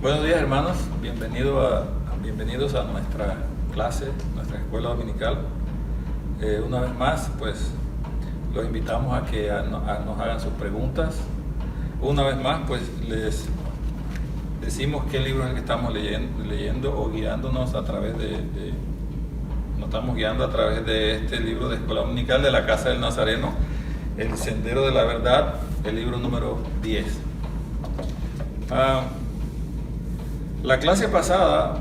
Buenos días, hermanos, bienvenidos a nuestra clase, nuestra escuela dominical. Una vez más, pues los invitamos a que nos hagan sus preguntas. Una vez más, pues les decimos qué libro es el que estamos leyendo o guiándonos a través nos estamos guiando a través de este libro de escuela dominical de la Casa del Nazareno, El Sendero de la Verdad, el libro número 10. La clase pasada,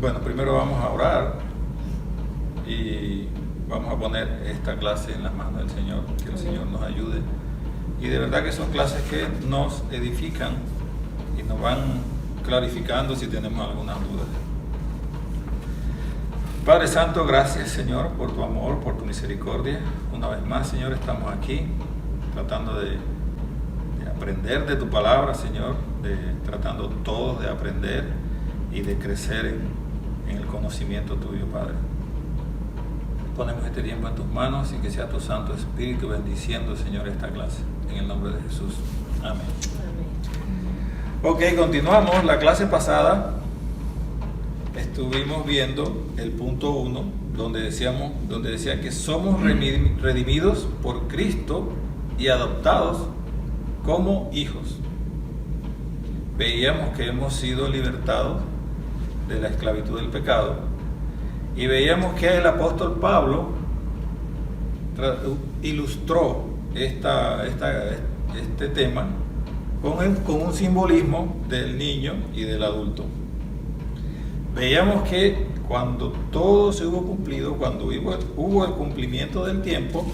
bueno, primero vamos a orar y vamos a poner esta clase en las manos del Señor, que el Señor nos ayude. Y de verdad que son clases que nos edifican y nos van clarificando si tenemos algunas dudas. Padre Santo, gracias, Señor, por tu amor, por tu misericordia. Una vez más, Señor, estamos aquí tratando de aprender de tu palabra, Señor, tratando todos de aprender y de crecer en el conocimiento tuyo, Padre. Ponemos este tiempo en tus manos y que sea tu Santo Espíritu bendiciendo, Señor, esta clase. En el nombre de Jesús. Amén. Ok, continuamos. La clase pasada estuvimos viendo el punto 1, donde decía que somos redimidos por Cristo y adoptados como hijos. Veíamos que hemos sido libertados de la esclavitud del pecado y veíamos que el apóstol Pablo ilustró este tema con un simbolismo del niño y del adulto. Veíamos que cuando todo se hubo cumplido, cuando hubo el cumplimiento del tiempo,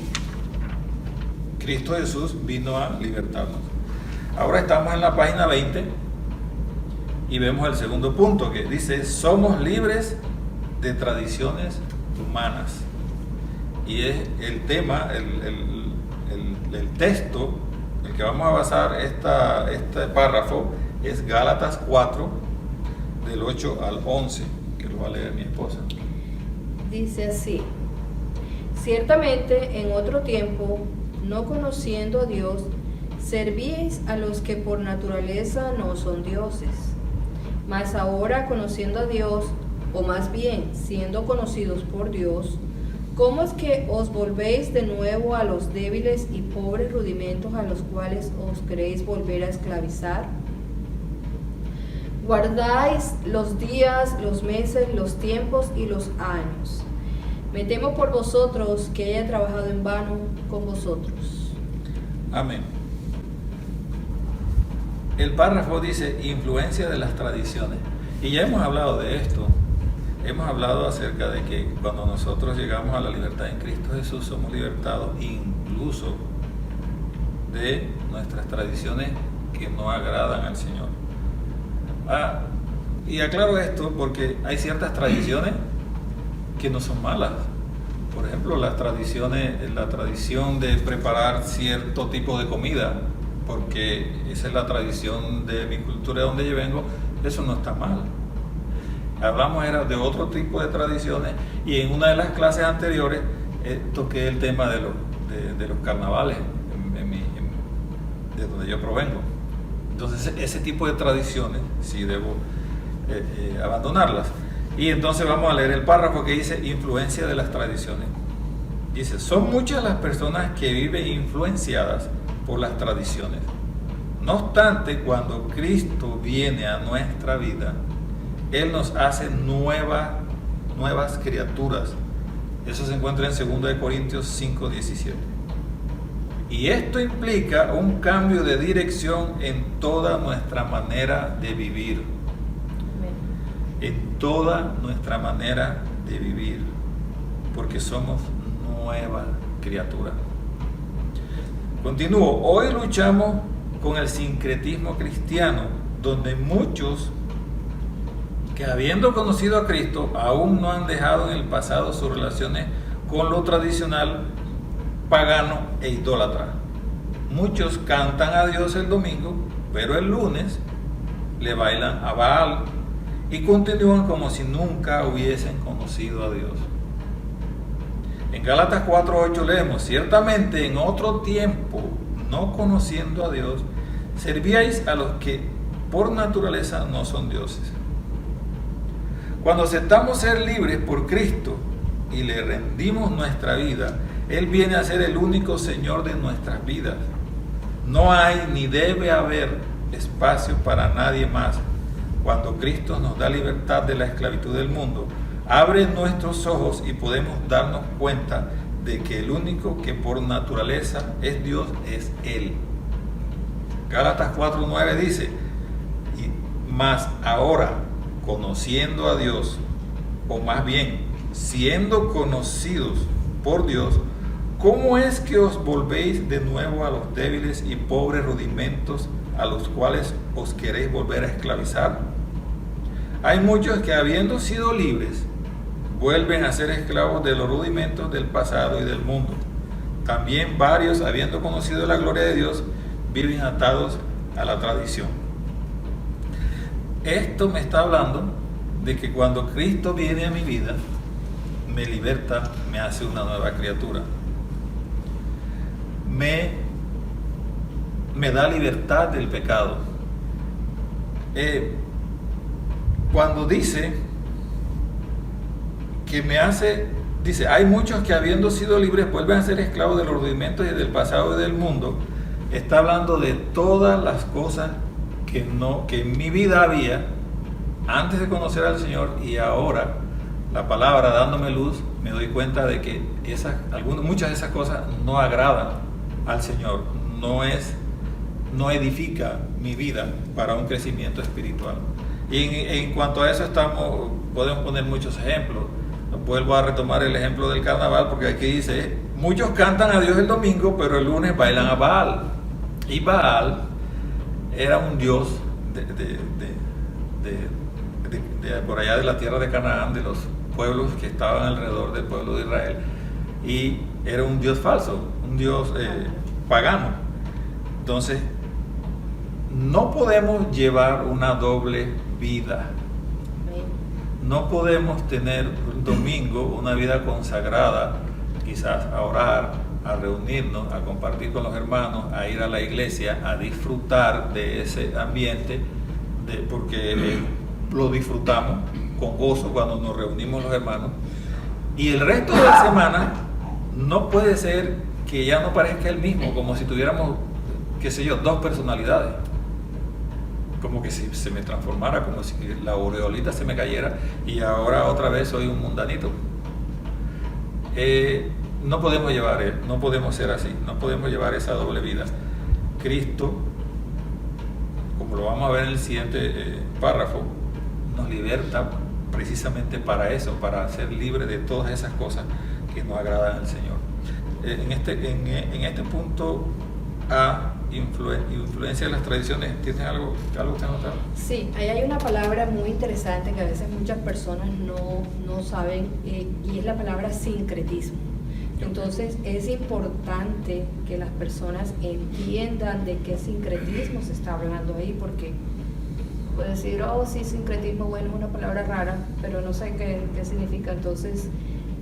Cristo Jesús vino a libertarnos. Ahora estamos en la página 20 y vemos el segundo punto que dice: somos libres de tradiciones humanas. Y es el tema, el texto, el que vamos a basar este párrafo, es Gálatas 4, del 8 al 11, que lo va a leer mi esposa. Dice así: ciertamente en otro tiempo, no conociendo a Dios, servíais a los que por naturaleza no son dioses. Mas ahora, conociendo a Dios, o más bien siendo conocidos por Dios, ¿cómo es que os volvéis de nuevo a los débiles y pobres rudimentos a los cuales os queréis volver a esclavizar? Guardáis los días, los meses, los tiempos y los años. Me temo por vosotros que haya trabajado en vano con vosotros. Amén. El párrafo dice influencia de las tradiciones. Y ya hemos hablado de esto. Hemos hablado acerca de que cuando nosotros llegamos a la libertad en Cristo Jesús, somos libertados incluso de nuestras tradiciones que no agradan al Señor. Y aclaro esto porque hay ciertas tradiciones que no son malas. Por ejemplo, la tradición de preparar cierto tipo de comida, porque esa es la tradición de mi cultura de donde yo vengo, eso no está mal. Hablamos de otro tipo de tradiciones y en una de las clases anteriores toqué el tema de los carnavales de donde yo provengo. Entonces ese tipo de tradiciones sí debo abandonarlas. Y entonces vamos a leer el párrafo que dice influencia de las tradiciones. Dice: son muchas las personas que viven influenciadas por las tradiciones. No obstante, cuando Cristo viene a nuestra vida, Él nos hace nuevas criaturas. Eso se encuentra en 2 Corintios 5:17. Y esto implica un cambio de dirección en toda nuestra manera de vivir. En toda nuestra manera de vivir. Porque somos nueva criatura. Continúo. Hoy luchamos con el sincretismo cristiano, donde muchos que habiendo conocido a Cristo aún no han dejado en el pasado sus relaciones con lo tradicional, pagano e idólatra. Muchos cantan a Dios el domingo, pero el lunes le bailan a Baal y continúan como si nunca hubiesen conocido a Dios. En Gálatas 4:8 leemos: ciertamente en otro tiempo, no conociendo a Dios, servíais a los que por naturaleza no son dioses. Cuando aceptamos ser libres por Cristo y le rendimos nuestra vida, Él viene a ser el único Señor de nuestras vidas. No hay ni debe haber espacio para nadie más. Cuando Cristo nos da libertad de la esclavitud del mundo, abre nuestros ojos y podemos darnos cuenta de que el único que por naturaleza es Dios es Él. Gálatas 4:9 dice: mas ahora, conociendo a Dios, o más bien, siendo conocidos por Dios, ¿cómo es que os volvéis de nuevo a los débiles y pobres rudimentos a los cuales os queréis volver a esclavizar? Hay muchos que, habiendo sido libres, vuelven a ser esclavos de los rudimentos del pasado y del mundo. También varios, habiendo conocido la gloria de Dios, viven atados a la tradición. Esto me está hablando de que cuando Cristo viene a mi vida, me liberta, me hace una nueva criatura. Me da libertad del pecado. Cuando dice que me hace, dice, hay muchos que habiendo sido libres vuelven a ser esclavos de los rudimentos y del pasado y del mundo. Está hablando de todas las cosas que en mi vida había antes de conocer al Señor, y ahora la palabra dándome luz me doy cuenta de que muchas de esas cosas no agradan al Señor, no edifica mi vida para un crecimiento espiritual. Y en cuanto a eso podemos poner muchos ejemplos. Vuelvo a retomar el ejemplo del carnaval, porque aquí dice, muchos cantan a Dios el domingo, pero el lunes bailan a Baal. Y Baal era un dios de por allá de la tierra de Canaán, de los pueblos que estaban alrededor del pueblo de Israel, y era un dios falso, un dios pagano. Entonces, no podemos llevar una doble vida. No podemos tener un domingo una vida consagrada, quizás a orar, a reunirnos, a compartir con los hermanos, a ir a la iglesia, a disfrutar de ese ambiente, porque lo disfrutamos con gozo cuando nos reunimos los hermanos, y el resto de la semana no puede ser que ya no parezca el mismo, como si tuviéramos, qué sé yo, dos personalidades, como que si se me transformara, como si la aureolita se me cayera y ahora otra vez soy un mundanito. No podemos ser así, no podemos llevar esa doble vida. Cristo, como lo vamos a ver en el siguiente párrafo, nos liberta precisamente para eso, para ser libre de todas esas cosas que no agradan al Señor. En este punto A, influencia de las tradiciones, ¿tienes algo que usted ha notado? Sí, ahí hay una palabra muy interesante que a veces muchas personas no saben, y es la palabra sincretismo. Entonces es importante que las personas entiendan de qué sincretismo se está hablando ahí, porque puede decir, oh sí, sincretismo, bueno, es una palabra rara, pero no sé qué significa. Entonces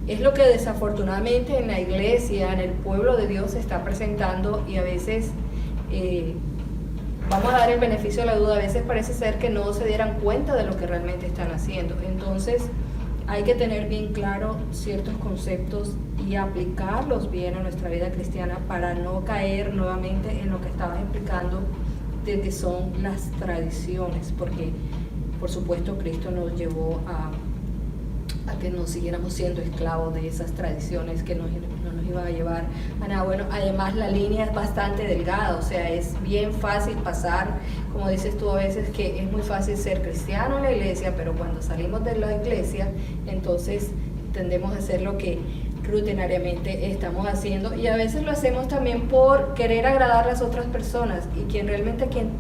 es lo que desafortunadamente en la iglesia, en el pueblo de Dios se está presentando, y a veces vamos a dar el beneficio de la duda, a veces parece ser que no se dieran cuenta de lo que realmente están haciendo. Entonces hay que tener bien claro ciertos conceptos y aplicarlos bien a nuestra vida cristiana para no caer nuevamente en lo que estabas explicando de que son las tradiciones, porque por supuesto Cristo nos llevó a que nos siguiéramos siendo esclavos de esas tradiciones que no nos iban a llevar a nada bueno. Además la línea es bastante delgada, o sea, es bien fácil pasar, como dices tú a veces, que es muy fácil ser cristiano en la iglesia, pero cuando salimos de la iglesia, entonces tendemos a hacer lo que rutinariamente estamos haciendo, y a veces lo hacemos también por querer agradar a las otras personas, y quien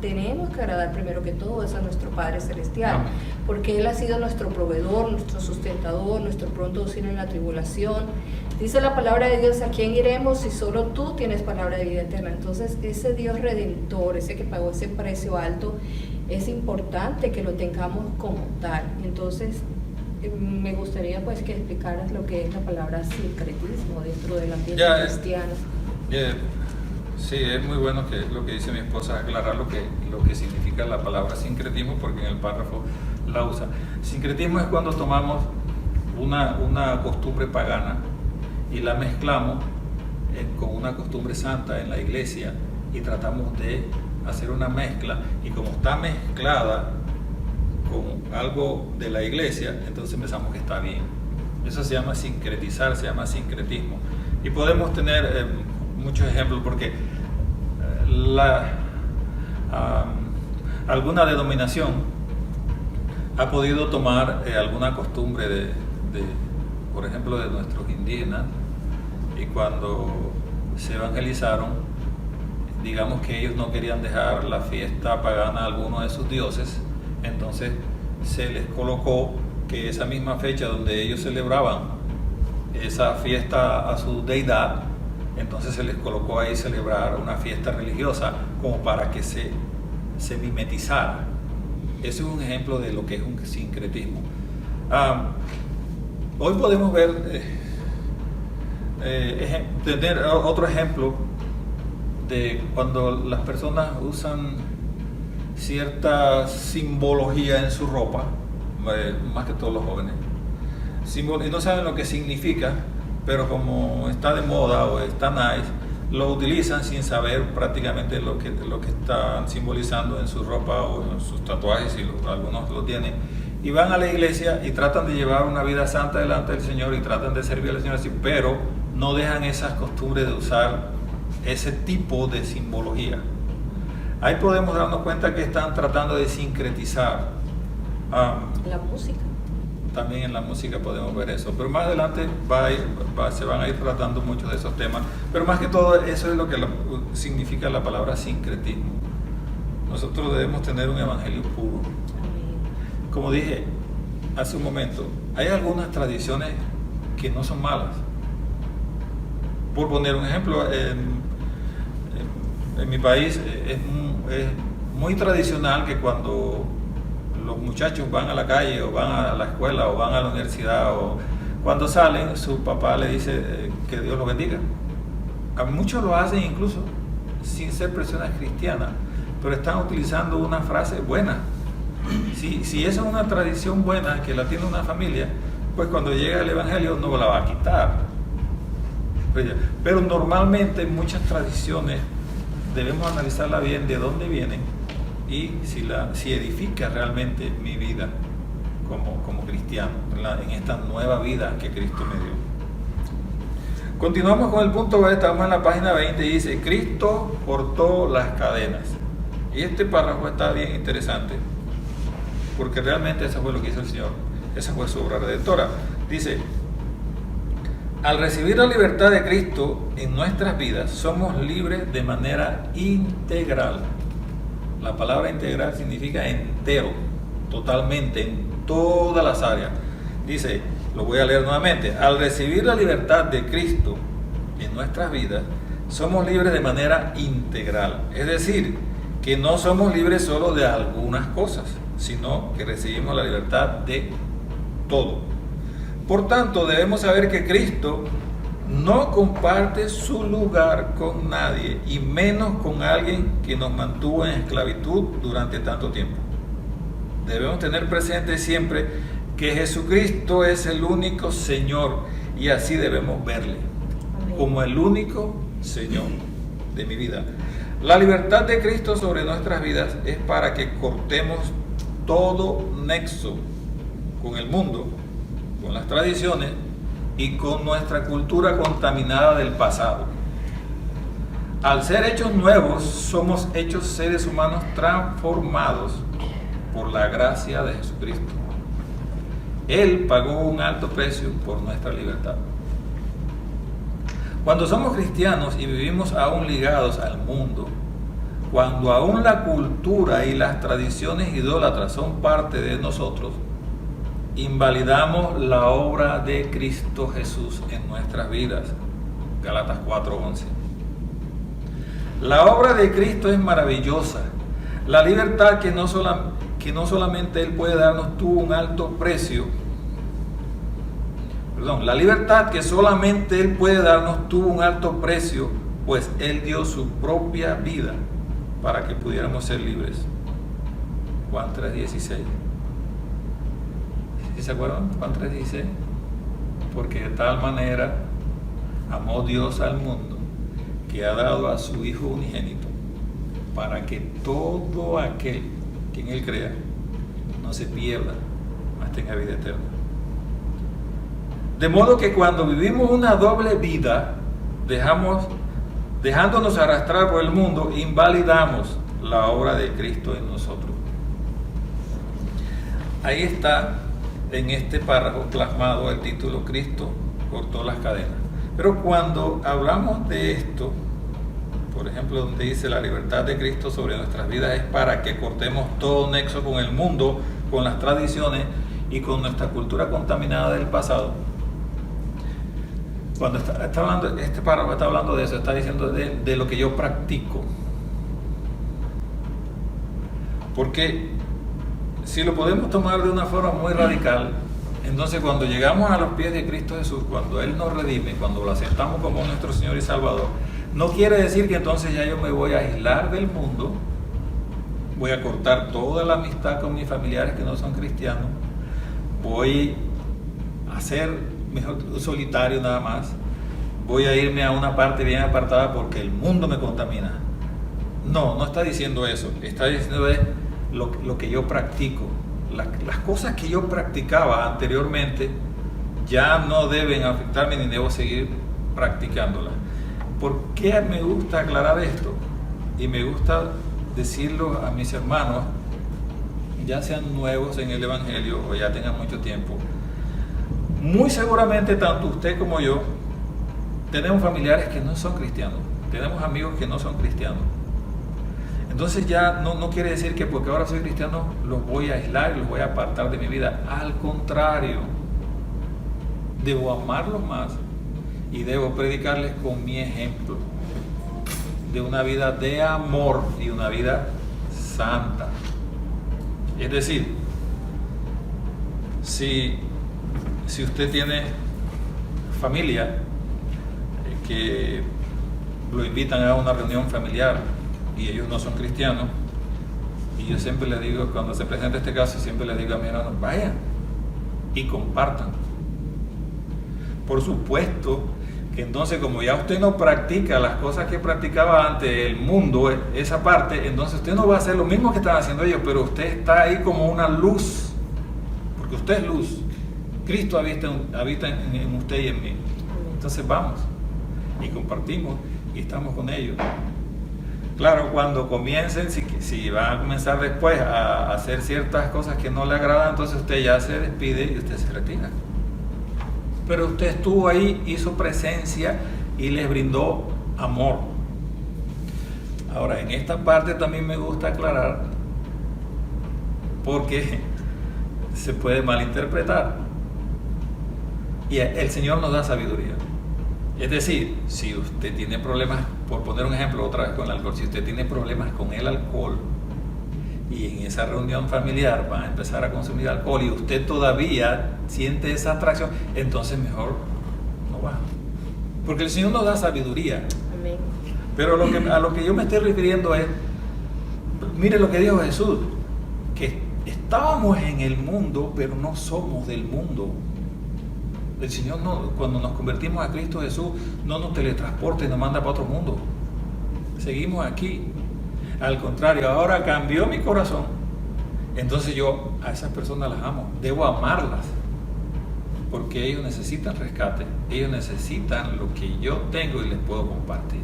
tenemos que agradar primero que todo es a nuestro Padre Celestial, porque Él ha sido nuestro proveedor, nuestro sustentador, nuestro pronto auxilio en la tribulación. Dice la palabra de Dios, ¿a quién iremos si solo tú tienes palabra de vida eterna? Entonces ese Dios redentor, ese que pagó ese precio alto, es importante que lo tengamos como tal. Entonces me gustaría pues que explicaras lo que es la palabra sincretismo dentro del ambiente cristiano. Sí, es muy bueno que lo que dice mi esposa, aclarar lo que significa la palabra sincretismo, porque en el párrafo la usa. Sincretismo es cuando tomamos una costumbre pagana y la mezclamos con una costumbre santa en la iglesia y tratamos de hacer una mezcla, y como está mezclada con algo de la iglesia, entonces pensamos que está bien. Eso se llama sincretizar, se llama sincretismo. Y podemos tener muchos ejemplos, porque alguna denominación ha podido tomar alguna costumbre de, por ejemplo, de nuestros indígenas, y cuando se evangelizaron, digamos que ellos no querían dejar la fiesta pagana a alguno de sus dioses, entonces se les colocó que esa misma fecha donde ellos celebraban esa fiesta a su deidad, entonces se les colocó ahí celebrar una fiesta religiosa como para que se mimetizara. Ese es un ejemplo de lo que es un sincretismo. Hoy podemos ver, tener otro ejemplo de cuando las personas usan cierta simbología en su ropa, más que todos los jóvenes, y no saben lo que significa, pero como está de moda o está nice, lo utilizan sin saber prácticamente lo que están simbolizando en su ropa o en sus tatuajes, si algunos lo tienen, y van a la iglesia y tratan de llevar una vida santa delante del Señor y tratan de servir al Señor así, pero no dejan esas costumbres de usar ese tipo de simbología. Ahí podemos darnos cuenta que están tratando de sincretizar. La música. También en la música podemos ver eso, pero más adelante se van a ir tratando muchos de esos temas, pero más que todo eso es lo que significa la palabra sincretismo. Nosotros debemos tener un evangelio puro. Como dije hace un momento, hay algunas tradiciones que no son malas. Por poner un ejemplo, en mi país es muy tradicional que cuando los muchachos van a la calle o van a la escuela o van a la universidad, o cuando salen, su papá le dice que Dios los bendiga. A muchos lo hacen incluso sin ser personas cristianas, pero están utilizando una frase buena. Si esa es una tradición buena que la tiene una familia, pues cuando llega el evangelio no la va a quitar. Pero normalmente muchas tradiciones debemos analizarla bien de dónde vienen y si edifica realmente mi vida como cristiano, en esta nueva vida que Cristo me dio. Continuamos con el punto B, estamos en la página 20 y dice: Cristo cortó las cadenas. Y este párrafo está bien interesante, porque realmente eso fue lo que hizo el Señor, esa fue su obra redentora. Dice: al recibir la libertad de Cristo en nuestras vidas, somos libres de manera integral. La palabra integral significa entero, totalmente, en todas las áreas. Dice, lo voy a leer nuevamente: al recibir la libertad de Cristo en nuestras vidas, somos libres de manera integral. Es decir, que no somos libres solo de algunas cosas, sino que recibimos la libertad de todo. Por tanto, debemos saber que Cristo no comparte su lugar con nadie, y menos con alguien que nos mantuvo en esclavitud durante tanto tiempo. Debemos tener presente siempre que Jesucristo es el único Señor, y así debemos verle, como el único Señor de mi vida. La libertad de Cristo sobre nuestras vidas es para que cortemos todo nexo con el mundo, con las tradiciones y con nuestra cultura contaminada del pasado. Al ser hechos nuevos, somos hechos seres humanos transformados por la gracia de Jesucristo. Él pagó un alto precio por nuestra libertad. Cuando somos cristianos y vivimos aún ligados al mundo, cuando aún la cultura y las tradiciones idólatras son parte de nosotros, invalidamos la obra de Cristo Jesús en nuestras vidas. Gálatas 4:11. La obra de Cristo es maravillosa. La libertad que no solamente Él puede darnos tuvo un alto precio. La libertad que solamente Él puede darnos tuvo un alto precio pues Él dio su propia vida para que pudiéramos ser libres. Juan 3:16. ¿Sí se acuerdan? Juan 3:16. Porque de tal manera amó Dios al mundo, que ha dado a su Hijo unigénito, para que todo aquel que en Él crea no se pierda, mas tenga vida eterna. De modo que cuando vivimos una doble vida, dejándonos arrastrar por el mundo, invalidamos la obra de Cristo en nosotros. Ahí está en este párrafo plasmado el título: Cristo cortó las cadenas. Pero cuando hablamos de esto, por ejemplo, donde dice la libertad de Cristo sobre nuestras vidas es para que cortemos todo nexo con el mundo, con las tradiciones y con nuestra cultura contaminada del pasado. Cuando está hablando, este párrafo está hablando de eso, está diciendo de lo que yo practico. Porque si lo podemos tomar de una forma muy radical, entonces cuando llegamos a los pies de Cristo Jesús, cuando Él nos redime, cuando lo aceptamos como nuestro Señor y Salvador, no quiere decir que entonces ya yo me voy a aislar del mundo, voy a cortar toda la amistad con mis familiares que no son cristianos, voy a ser mejor solitario nada más, voy a irme a una parte bien apartada porque el mundo me contamina. No está diciendo eso, está diciendo lo que yo practico. Las cosas que yo practicaba anteriormente ya no deben afectarme ni debo seguir practicándolas. ¿Por qué me gusta aclarar esto? Y me gusta decirlo a mis hermanos, ya sean nuevos en el Evangelio o ya tengan mucho tiempo. Muy seguramente tanto usted como yo tenemos familiares que no son cristianos, tenemos amigos que no son cristianos. Entonces ya no quiere decir que porque ahora soy cristiano los voy a aislar y los voy a apartar de mi vida. Al contrario, debo amarlos más y debo predicarles con mi ejemplo de una vida de amor y una vida santa. Es decir, si usted tiene familia que lo invitan a una reunión familiar y ellos no son cristianos, y yo siempre les digo, cuando se presenta este caso, siempre les digo a mis hermanos, vayan y compartan. Por supuesto que entonces, como ya usted no practica las cosas que practicaba antes el mundo, esa parte, entonces usted no va a hacer lo mismo que están haciendo ellos, pero usted está ahí como una luz, porque usted es luz. Cristo habita en usted y en mí. Entonces vamos y compartimos y estamos con ellos. Claro, cuando comiencen, si van a comenzar después a hacer ciertas cosas que no le agradan, entonces usted ya se despide y usted se retira. Pero usted estuvo ahí, hizo presencia y les brindó amor. Ahora, en esta parte también me gusta aclarar, porque se puede malinterpretar. Y el Señor nos da sabiduría. Es decir, si usted tiene problemas, por poner un ejemplo otra vez con el alcohol, si usted tiene problemas con el alcohol y en esa reunión familiar va a empezar a consumir alcohol y usted todavía siente esa atracción, entonces mejor no va. Porque el Señor nos da sabiduría. Amén. Pero a lo que yo me estoy refiriendo es, mire lo que dijo Jesús, que estábamos en el mundo, pero no somos del mundo. El Señor cuando nos convertimos a Cristo Jesús no nos teletransporta y nos manda para otro mundo. Seguimos aquí. Al contrario, ahora cambió mi corazón. Entonces yo a esas personas las amo. Debo amarlas. Porque ellos necesitan rescate. Ellos necesitan lo que yo tengo y les puedo compartir.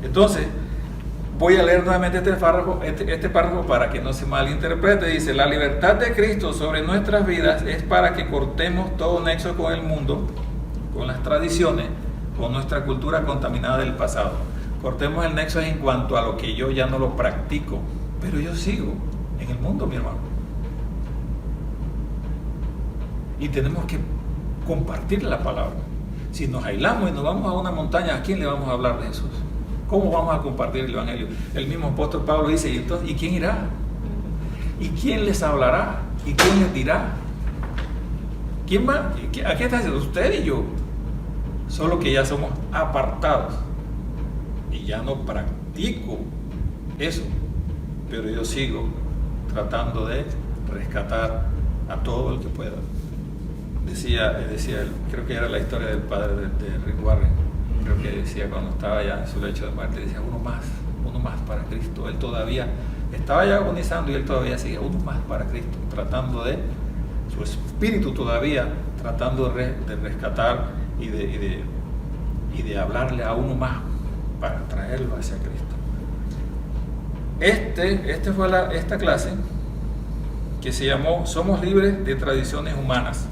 Entonces, voy a leer nuevamente este párrafo para que no se malinterprete. Dice, la libertad de Cristo sobre nuestras vidas es para que cortemos todo nexo con el mundo, con las tradiciones, con nuestra cultura contaminada del pasado. Cortemos el nexo en cuanto a lo que yo ya no lo practico, pero yo sigo en el mundo, mi hermano. Y tenemos que compartir la palabra. Si nos aislamos y nos vamos a una montaña, ¿a quién le vamos a hablar de Jesús? ¿Cómo vamos a compartir el Evangelio? El mismo apóstol Pablo dice, ¿y quién irá? ¿Y quién les hablará? ¿Y quién les dirá? ¿Quién va? ¿A qué está diciendo? Usted y yo. Solo que ya somos apartados y ya no practico eso, pero yo sigo tratando de rescatar a todo el que pueda. Decía creo que era la historia del padre de Rick Warren, creo que decía cuando estaba ya en su lecho de muerte, decía uno más para Cristo. Él todavía estaba ya agonizando y él todavía seguía uno más para Cristo, tratando de, su espíritu todavía tratando de rescatar y de hablarle a uno más para traerlo hacia Cristo. Esta clase que se llamó Somos libres de tradiciones humanas.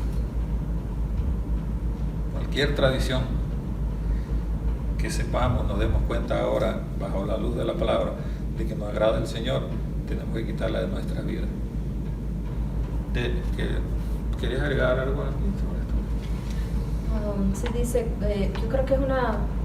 Cualquier tradición que sepamos, nos demos cuenta ahora, bajo la luz de la palabra, de que nos agrada el Señor, tenemos que quitarla de nuestras vidas. ¿Querías agregar algo aquí sobre esto? Sí, dice, yo creo que es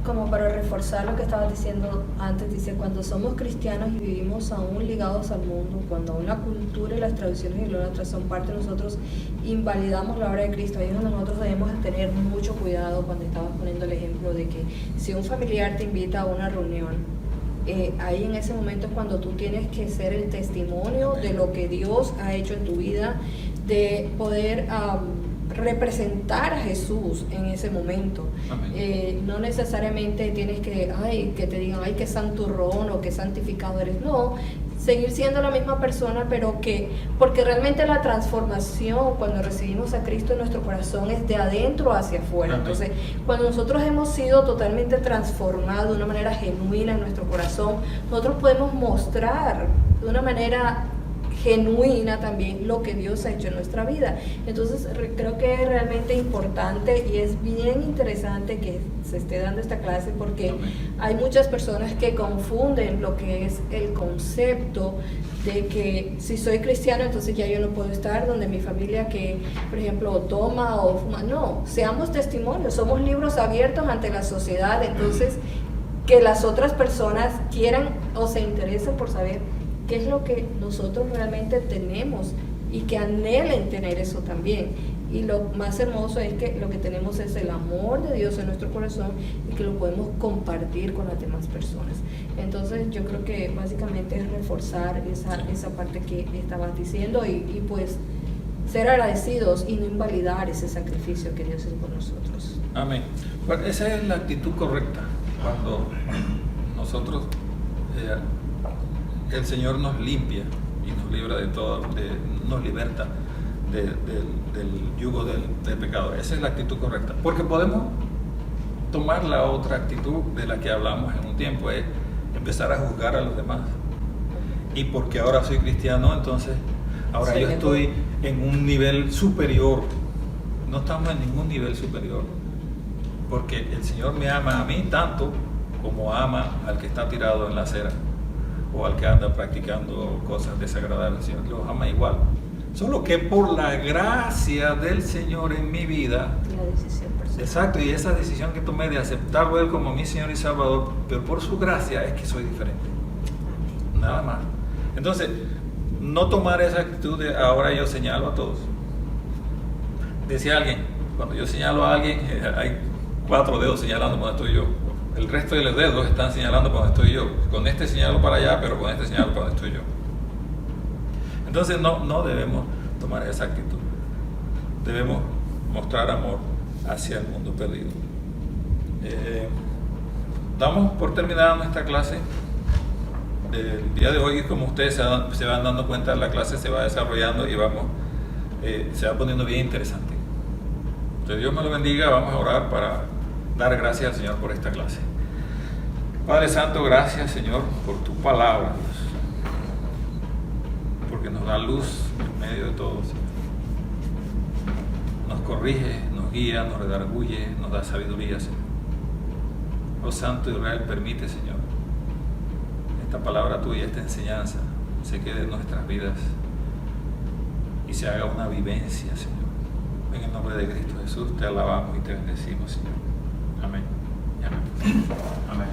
como para reforzar lo que estabas diciendo antes, dice, cuando somos cristianos y vivimos aún ligados al mundo, cuando aún la cultura y las tradiciones idólatras son parte de nosotros, invalidamos la obra de Cristo. Ahí es donde nosotros debemos tener mucho cuidado, cuando estabas poniendo el ejemplo de que si un familiar te invita a una reunión, ahí en ese momento es cuando tú tienes que ser el testimonio de lo que Dios ha hecho en tu vida, de poder representar a Jesús en ese momento. No necesariamente tienes que te digan, ay, qué santurrón o qué santificado eres. No, seguir siendo la misma persona, pero porque realmente la transformación cuando recibimos a Cristo en nuestro corazón es de adentro hacia afuera. Entonces, cuando nosotros hemos sido totalmente transformados de una manera genuina en nuestro corazón, nosotros podemos mostrar de una manera genuina también lo que Dios ha hecho en nuestra vida. Entonces creo que es realmente importante y es bien interesante que se esté dando esta clase, porque hay muchas personas que confunden lo que es el concepto de que si soy cristiano entonces ya yo no puedo estar donde mi familia que, por ejemplo, toma o fuma. No, seamos testimonios, somos libros abiertos ante la sociedad. Entonces que las otras personas quieran o se interesen por saber qué es lo que nosotros realmente tenemos y que anhelen tener eso también. Y lo más hermoso es que lo que tenemos es el amor de Dios en nuestro corazón y que lo podemos compartir con las demás personas. Entonces yo creo que básicamente es reforzar esa parte que estabas diciendo y pues ser agradecidos y no invalidar ese sacrificio que Dios hizo por nosotros. Amén. Bueno, esa es la actitud correcta cuando nosotros el Señor nos limpia y nos libra de todo, nos liberta del yugo del pecado. Esa es la actitud correcta, porque podemos tomar la otra actitud de la que hablamos en un tiempo, es empezar a juzgar a los demás, y porque ahora soy cristiano, entonces ahora sí, yo estoy en un nivel superior. No estamos en ningún nivel superior, porque el Señor me ama a mí tanto como ama al que está tirado en la acera o al que anda practicando cosas desagradables. El Señor los ama igual, solo que por la gracia del Señor en mi vida, la decisión personal. Exacto, y esa decisión que tomé de aceptarlo a Él como mi Señor y Salvador, pero por su gracia es que soy diferente, nada más. Entonces, no tomar esa actitud de ahora yo señalo a todos. Decía alguien, cuando yo señalo a alguien, hay 4 dedos señalando cuando estoy yo. El resto de los dedos están señalando para donde estoy yo. Con este señalo para allá, pero con este señalo para donde estoy yo. Entonces no debemos tomar esa actitud. Debemos mostrar amor hacia el mundo perdido. Damos por terminada nuestra clase del día de hoy. Como ustedes se van dando cuenta, la clase se va desarrollando y se va poniendo bien interesante. Entonces Dios me lo bendiga. Vamos a orar para dar gracias al Señor por esta clase. Padre Santo, gracias, Señor, por tu palabra, Dios, porque nos da luz en medio de todo, Señor. Nos corrige, nos guía, nos redarguye, nos da sabiduría, Señor. Oh Santo Israel, permite, Señor, esta palabra tuya, esta enseñanza se quede en nuestras vidas y se haga una vivencia, Señor. En el nombre de Cristo Jesús te alabamos y te bendecimos, Señor. Amén. Amén. Amén.